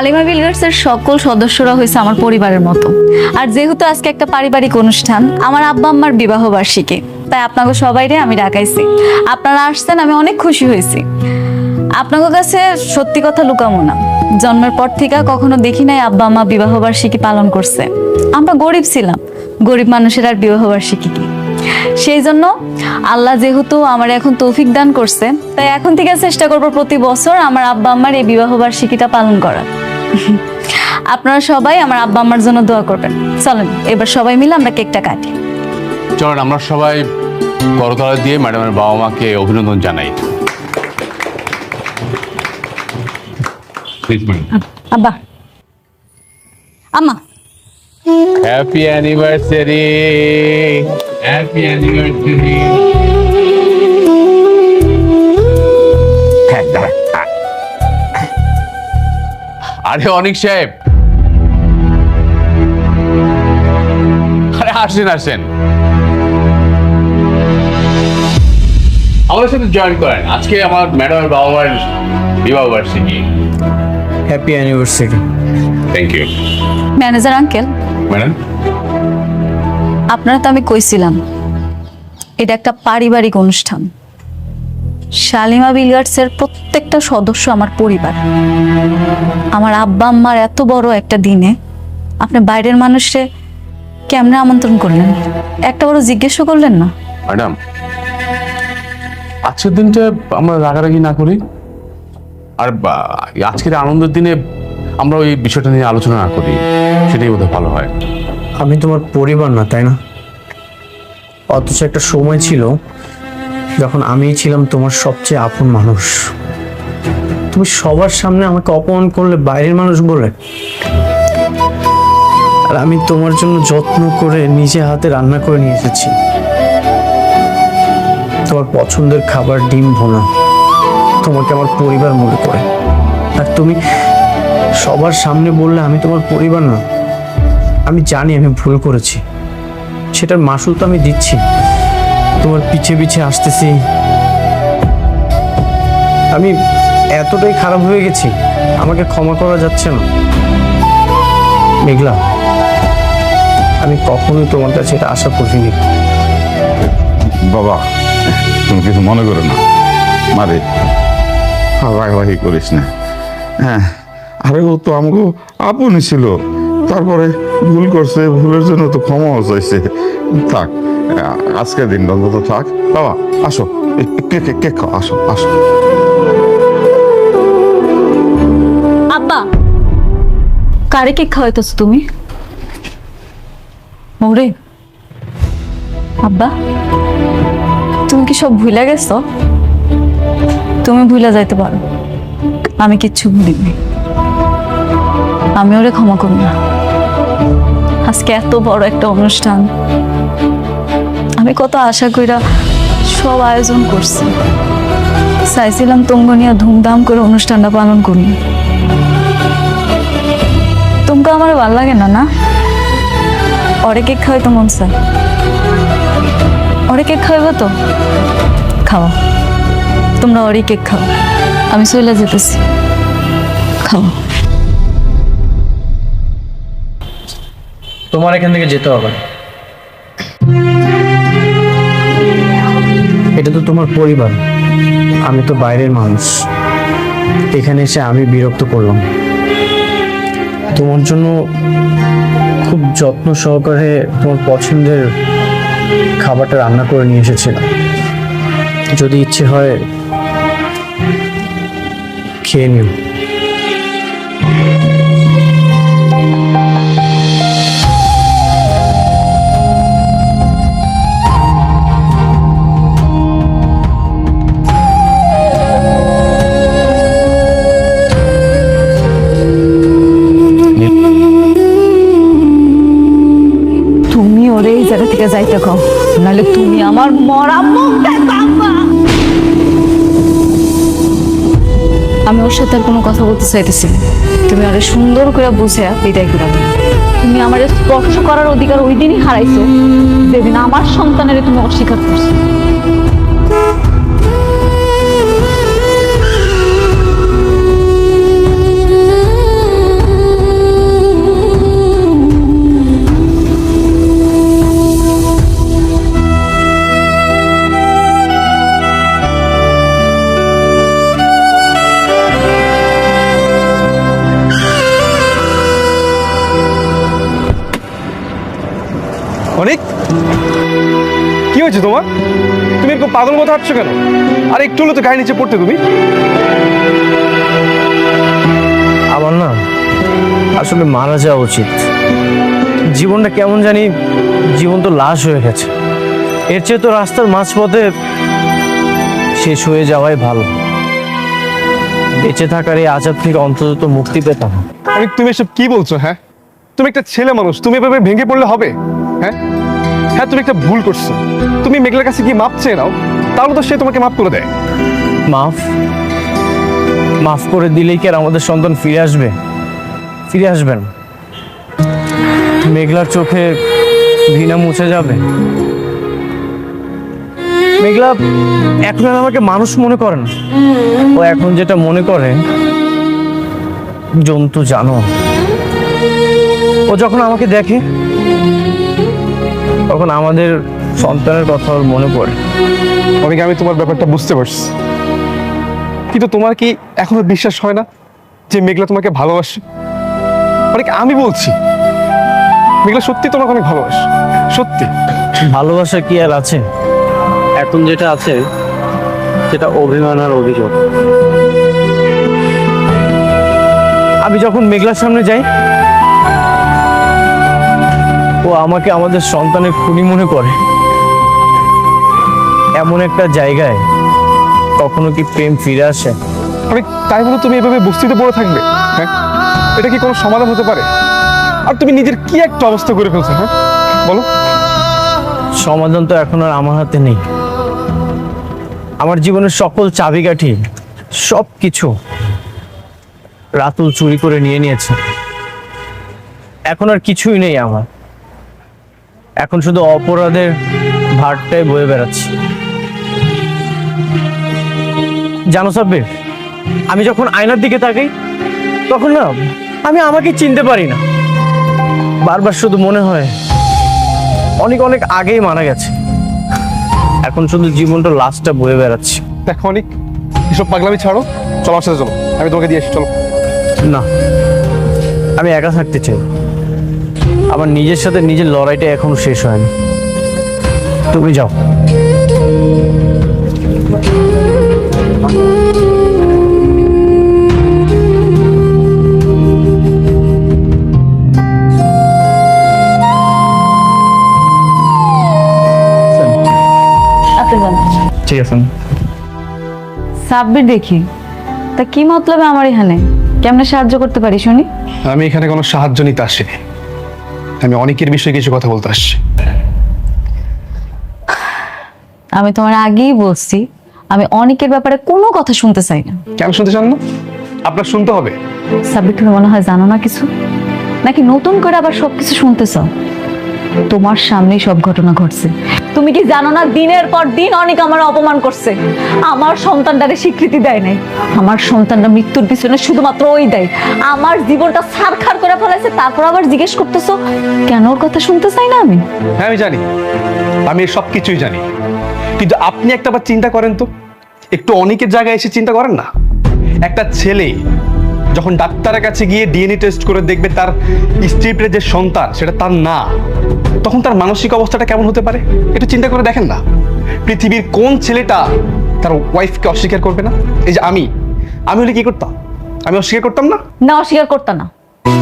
শালিমা বিলগার্সের সকল সদস্যরা হয়েছে আমার পরিবারের মতো। আর যেহেতু আজকে একটা পারিবারিক অনুষ্ঠান, আমার আব্বা আম্মার বিবাহ বার্ষিকী, তাই আপনাকে সবাইরে আমি ডাকাইছি। আপনারা আসছেন, আমি অনেক খুশি হয়েছি। আপনাদের কাছে সত্যি কথা লুকামো না, জন্মের পর থেকে কখনো দেখি নাই আব্বা আম্মা বিবাহ বার্ষিকী পালন করছে। আমরা গরিব ছিলাম, গরিব মানুষের আর বিবাহ বার্ষিকী কি। সেই জন্য আল্লাহ যেহেতু আমার এখন তৌফিক দান করছে, তাই এখন থেকে চেষ্টা করবো প্রতি বছর আমার আব্বা আম্মার এই বিবাহ বার্ষিকীটা পালন করার। আপনারা সবাই আমার আব্বা আম্মার জন্য দোয়া করবেন। চলেন এবার সবাই মিলে আমরা কেকটা কাটি। চলেন আমরা সবাই করতালি দিয়ে ম্যাডামের বাবা মাকে অভিনন্দন জানাই। আব্বা, আম্মা, হ্যাপি অ্যানিভার্সারি, হ্যাপি অ্যানিভার্সারি। আরে অনিক সাহেব, আরে আসেন আসেন, আমাদের সাথে জয়েন করেন। আজকে আমার ম্যাডামের বাবা মায়ের বিবাহ বার্ষিকী। Happy anniversary. Thank you. Manager uncle, madam, আপনারা তো আমি কইছিলাম এটা একটা পারিবারিক অনুষ্ঠান। শালিমা বিলগার্সের প্রত্যেকটা সদস্য আমার পরিবার। আমার আব্বা আম্মার এত বড় একটা দিনে আপনি বাইরের মানুষে কেমনে আমন্ত্রণ করলেন, একটা বড় জিজ্ঞেসও করলেন না? ম্যাডাম, আজকের দিনটা আমরা রাগারাগি না করি, আর আজকের আনন্দের দিনে আমরা ওই বিষয়টা নিয়ে আলোচনা না করি, সেটাই বোধহয় ভালো হয়। আমি তোমার পরিবার না, তাই না? অথচ একটা সময় ছিল যখন আমিই ছিলাম তোমার সবচেয়ে আপন মানুষ। তুমি সবার সামনে আমাকে অপমান করলে বাইরের মানুষ বলে, আর আমি তোমার জন্য যত্ন করে নিজে হাতে রান্না করে নিয়ে এসেছি তোমার পছন্দের খাবার, ডিম ভোনা, তোমাকে আমার পরিবার মনে করে। আর তুমি সবার সামনে বললে আমি তোমার পরিবার না। আমি জানি আমি ভুল করেছি, সেটার মাসুল তো আমি দিচ্ছি। তোমার পিছে পিছে আসতেছি, আমি এতটাই খারাপ হয়ে গেছি, আমাকে ক্ষমা করা যাচ্ছে না। মেঘলা, আমি কখনোই তোমার কাছে এটা আশা করিনি। বাবা, তুমি কিছু মনে করো না, মারে রাগারাগি করিস না। হ্যাঁ, আরে ও তো আমাকে আপনই ছিল, তারপরে ভুল করছে, ভুলের জন্য তো ক্ষমাও চাইছে। থাক, আজকের দিন অন্তত থাক। বাবা আসো, কেক খাও, আসো আসো। আব্বা, কারে কেক খাওয়াইতেছ তুমি? ওরে আব্বা, তুমি কি সব ভুলে গেছো? তুমি ভুলে যাইতে পারো, আমি কিচ্ছু ভুলিনি। আমি ওরে ক্ষমা করব না। আজকে এত বড় একটা অনুষ্ঠান, আমি কত আশা কইরা সব আয়োজন করছি, চাইছিলাম তোমরা নিয়ে ধুমধাম করে অনুষ্ঠানটা পালন করি। তোমরা আমার ভালো লাগে না না? ওরে কেক খাওয়াই তো মন চায়, ওরে কেক খাওয়াইবো তো? খাও, তোমরা ওরে কেক খাও, আমি চলে যেতেছি। খাও। তোমার এখান থেকে যেতে হবে, এটা তো তোমার পরিবার, আমি তো বাইরের মানুষ। এখানে এসে আমি বিরক্ত করলাম। তোমার জন্য খুব যত্ন সহকারে তোমার পছন্দের খাবারটা রান্না করে নিয়ে এসেছিলাম। যদি ইচ্ছে হয় খেয়ে নিও। তুমি ওরে এই জায়গা থেকে যাইতে কও, নাহলে তুমি আমার মরা মুখটা দেখবা। আমি ওর সাথে আর কোনো কথা বলতে চাইতেছি না। তুমি আরে সুন্দর করে বুঝে বিদায় করে দাও। তুমি আমার স্পর্শ করার অধিকার ওই দিনই হারাইছো যেদিন আমার সন্তানের তুমি অস্বীকার করছো। অনেক কি হয়েছে তোমার? তুমি এরকম পাগল মতো হাঁটছো কেন? আর একটু হলো তো গায়ে নিচে পড়তে তুমি। আমার না আসলে মারা যাওয়া উচিত। জীবনটা কেমন জানি, জীবন তো লাশ হয়ে গেছে। এর চেয়ে তো রাস্তার মাঝপথে শেষ হয়ে যাওয়াই ভালো। বেঁচে থাকার এই আজাব থেকে অন্তত তো মুক্তি পেতাম। অনেক তুমি এসব কি বলছো? হ্যাঁ, তুমি একটা ছেলে মানুষ, তুমি এভাবে ভেঙে পড়লে হবে? হ্যাঁ হ্যাঁ, তুমি একটা ভুল করছো। তুমি মেঘলার কাছে কি মাপ চেয়ে নাও, তাহলে তো সে তোমাকে মাফ করে দেয়। মাফ মাফ করে দিলেই কি আর আমাদের সন্তান ফিরে আসবে? ফিরে আসবেন? মেঘলার চোখে ঘৃণা মুছে যাবে? মেঘলা এখন আর আমাকে মানুষ মনে করে না, ও এখন যেটা মনে করে জন্তু জানো। ও যখন আমাকে দেখে তখন আমাদের সন্তানের কথা ওর মনে পড়ে। অনেক আমি তোমার ব্যাপারটা বুঝতে পারছি, কিন্তু তোমার কি এখনো বিশ্বাস হয় না যে মেঘলা তোমাকে ভালোবাসে? অনেক আমি বলছি মেঘলা সত্যি তোমাকে অনেক ভালোবাসে, সত্যি। ভালোবাসা কি আর আছে? এখন যেটা আছে সেটা অভিমান আর অভিযোগ। আমি যখন মেঘলার সামনে যাই ও আমাকে আমাদের সন্তানের খুনি মনে করে। এমন একটা জায়গায় কখনো কি প্রেম ফিরে আসে? অনেক তাই বলে তুমি এভাবে বস্তিতে পড়ে থাকবে? হ্যাঁ, এটা কি কোনো সমাধান হতে পারে? আর তুমি নিজের কি একটা অবস্থা করে ফেলছো? হ্যাঁ বলো। সমাধান তো এখন আর আমার হাতে নেই। আমার জীবনের সকল চাবিকাঠি, সব কিছু রাতুল চুরি করে নিয়ে নিয়েছে। এখন আর কিছুই নেই আমার। এখন শুধু অপরাধের ভারটাই বয়ে বেড়াচ্ছি। জানো সাব্বির, আমি যখন আয়নার দিকে তাকাই তখন না আমি আমাকে চিনতে পারি না। বারবার শুধু মনে হয় অনেক অনেক আগেই মারা গেছে। এখন শুধু জীবনটা লাস্টটা বয়ে বেড়াচ্ছি। দেখো অনেক, এসব পাগলামি ছাড়ো, চলো আমার সাথে চলো, আমি তোমাকে দিয়ে আসি, চলো। না, আমি একা থাকতে চাই। আমার নিজের সাথে নিজের লড়াইটা এখনো শেষ হয়নি। তুমি যাও। আপনি যান। ঠিক আছে। সাব্বির দেখি তা কি মতলবে আমার এখানে? কেমনে সাহায্য করতে পারি শুনি? আমি এখানে কোনো সাহায্য নিতে আসিনি, আমি অনেকের বিষয়ে কিছু কথা বলতে আসছি। আমি তোমার আগেই বলছি আমি অনেকের ব্যাপারে কোনো কথা শুনতে চাই না। কেন শুনতে চান না? আপনার শুনতে হবে। সাব্বির, তুমি মনে হয় জানো না কিছু, নাকি নতুন করে আবার সবকিছু শুনতে চাও? তোমার সামনেই সব ঘটনা ঘটছে। তুমি কি জানো না দিনের পর দিন অনেক আমার অপমান করছে, আমার সন্তানটারে স্বীকৃতি দেয় নাই। আমার সন্তানটা মৃত্যুর পিছনে শুধুমাত্র ওই দেয়, আমার জীবনটা ছারখার করে ফেলাইছে। তারপর আবার জিজ্ঞেস করতেছো কেন ওর কথা শুনতে চাই না আমি? হ্যাঁ আমি জানি, আমি সব কিছুই জানি, কিন্তু আপনি একটা বার চিন্তা করেন তো, একটু অনেকের জায়গায় এসে চিন্তা করেন না। একটা ছেলে যখন ডাক্তারের কাছে গিয়ে ডিএনএ টেস্ট করে দেখবে তার স্ত্রীর যে সন্তান সেটা তার না, তখন তার মানসিক অবস্থাটা কেমন হতে পারে একটু চিন্তা করে দেখেন না। পৃথিবীর কোন ছেলেটা তার ওয়াইফকে অস্বীকার করবে না? এই যে আমি হলে কি করতাম? আমি অস্বীকার করতাম না? না, অস্বীকার করতা না।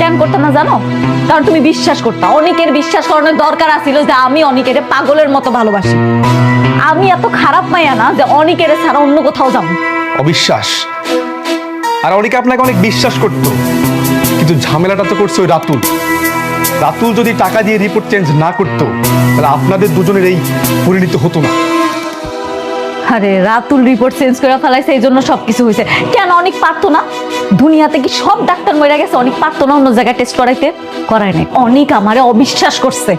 কেন করতাম না জানো? কারণ তুমি বিশ্বাস করতা। অনেকের বিশ্বাস করানোর দরকার আছিল যে আমি অনেকের পাগলের মতো ভালোবাসি। আমি এত খারাপ মাইয়া না যে অনেকের ছাড়া অন্য কোথাও যাবো। অবিশ্বাস। আর অনেকে আপনাকে অনেক বিশ্বাস করতো, কিন্তু ঝামেলাটা তো করছে ওই রাতুল। রাতুল যদি টাকা দিয়ে রিপোর্ট চেঞ্জ না করতো তাহলে আপনাদের দুজনের এই পরিণতি হতো না। আরে রাতুল রিপোর্ট চেঞ্জ করে ফেলাইছে, এই জন্য সবকিছু হয়েছে। কেন অনেক পারতো না? দুনিয়াতে কি সব ডাক্তার মরে গেছে? অনেক পারতো না অন্য জায়গায় টেস্ট করাইতে? করায় নাই। অনেক আমারে অবিশ্বাস করছে।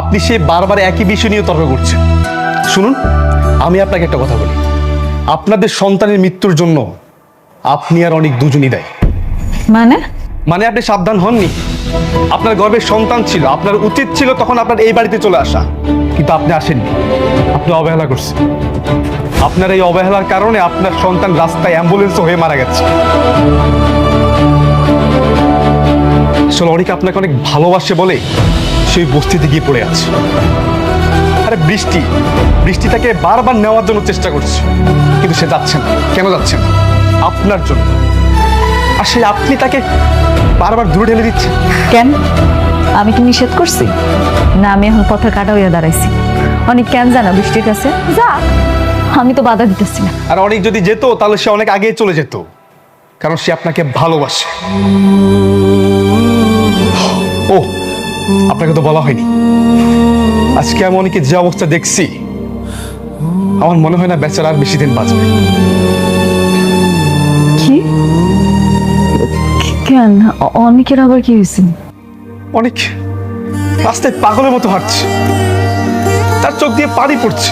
আপনি সে বারবার একই বিষয় নিয়ে তর্ক করছেন। শুনুন, আমি আপনাকে একটা কথা বলি, আপনাদের সন্তানের মৃত্যুর জন্য আপনি আর অনেক দুজনই দায়ী। মানে আপনি সাবধান হননি। আপনার গর্ভের সন্তান ছিল, আপনার উচিত ছিল তখন আপনার এই বাড়িতে চলে আসা, কিন্তু আপনি আসেননি। আপনি অবহেলা করছেন। আপনার এই অবহেলার কারণে আপনার সন্তান রাস্তায় অ্যাম্বুলেন্স হয়ে মারা গেছে। আসলে অনেকে আপনাকে অনেক ভালোবাসে বলে সেই বস্তিতে গিয়ে পড়ে আছে। আরে বৃষ্টি তাকে বারবার নেওয়ার জন্য চেষ্টা করছে, কিন্তু সে যাচ্ছে না। কেন যাচ্ছে না? আপনার জন্য। আর সেই আপনি তাকে বারবার দূরে ঠেলে দিচ্ছেন। কেন? আমি কি নিষেধ করছি? না, আমি এখন পথের কাটা হইয়া দাঁড়াইছি। অনেক কেন জানা বৃষ্টির কাছে যা, আমি তো বাধা দিতেছি না। আর অনেক যদি যেত তাহলে সে অনেক আগে চলে যেত, কারণ সে আপনাকে ভালোবাসে। ও, আপনাকে তো বলা হয়নি, আজকে আমি অনেকে যে অবস্থা দেখছি, আমার মনে হয় না বেচারা আর বেশি দিন বাঁচবে। কি? কেন? অনেকের আবার কি হয়েছে? অনেক রাস্তায় পাগলের মতো হাঁটছে, তার চোখ দিয়ে পানি পড়ছে।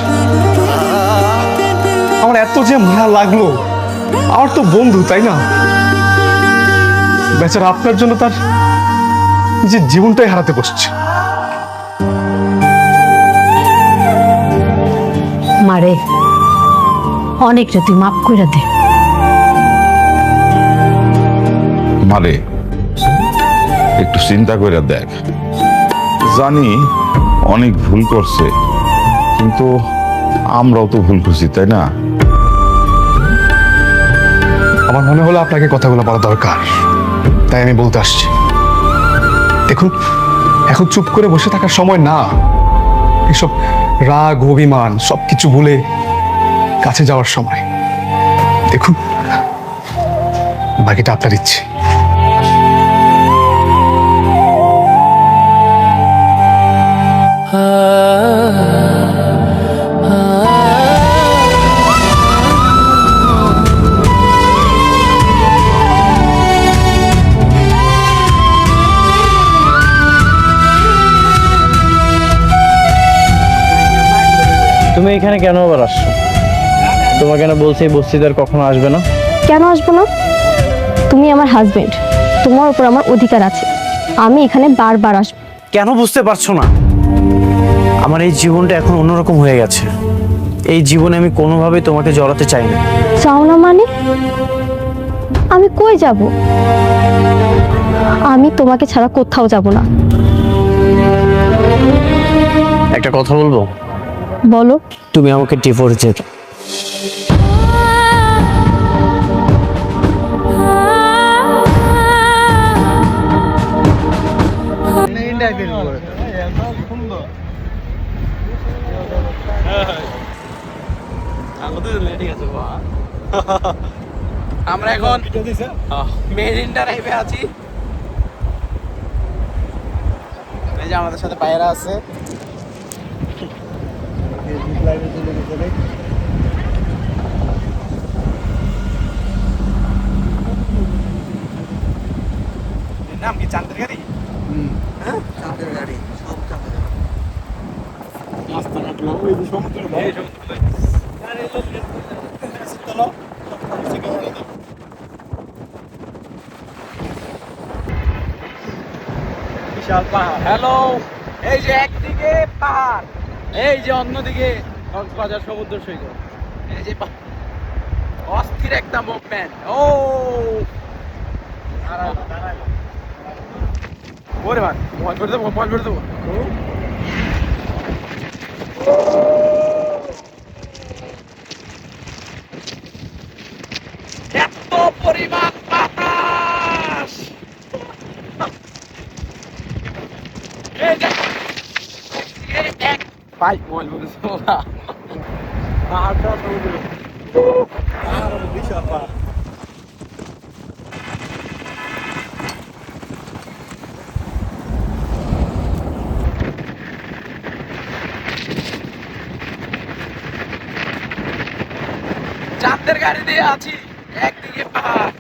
আমার এত যে মায়া লাগলো, আমার তো বন্ধু, তাই না? বেচারা আপনার জন্য তার নিজের জীবনটাই হারাতে বসছে। মারে অনেকটা তুই মাফ করে দে। মারে একটু চিন্তা করে দেখ, জানি অনেক ভুল করছে, কিন্তু আমরাও তো ভুল করছি, তাই না? আমার মনে হলো আপনাকে কথাগুলো বলা দরকার, তাই আমি বলতে আসছি। দেখুন, এখন চুপ করে বসে থাকার সময় না। এসব রাগ অভিমান সবকিছু ভুলে কাছে যাওয়ার সময়। দেখুন, বাকিটা আপনার ইচ্ছে। তুমি এখানে কেন আবার আসছো? তোমাকে কেন বলছি এই বস্তিতে আর কখনো আসবে না? কেন আসবো না? তুমি আমার হাজবেন্ড, তোমার উপর আমার অধিকার আছে। আমি এখানে বারবার আসবো। কেন বুঝতে পারছো না? আমার এই জীবনটা এখন অন্যরকম হয়ে গেছে। এই জীবনে আমি কোনোভাবেই তোমাকে জড়াতে চাই না। চাও না মানে? আমি কই যাব? আমি তোমাকে ছাড়া কোথাও যাব না। একটা কথা বলবো? বলো। তুমি আমাকে ডিভোর্স দিয়ে দাও। আমরা এখন মেরিন ড্রাইভে আছি। এই যে আমাদের সাথে পায়রা আছে। নাম কি? চাঁদের গাড়ি। চাঁদের গাড়ি সব চাঁদের গাড়ি। রাস্তা কাটলো ওই যে সমুদ্র ভাই, সমুদ্র আরে চলো বিশাল পাহাড়। হ্যালো, এই যে একদিকে পাহাড়, এই যে অন্যদিকে কক্সবাজার সমুদ্র সৈকত। এই যে অস্থির একটা মুভমেন্ট। ও ওরে ভাই, ভয় করে দেবো, ভয় করে দেবো। এত পরিমাণ বাতাস! এই যে এক ভাই বল বলছো না, পাহাড়টা সমুদ্র আর বিশাল পাহাড়। চাঁদের গাড়ি দিয়ে আছি, একদিকে পাহাড়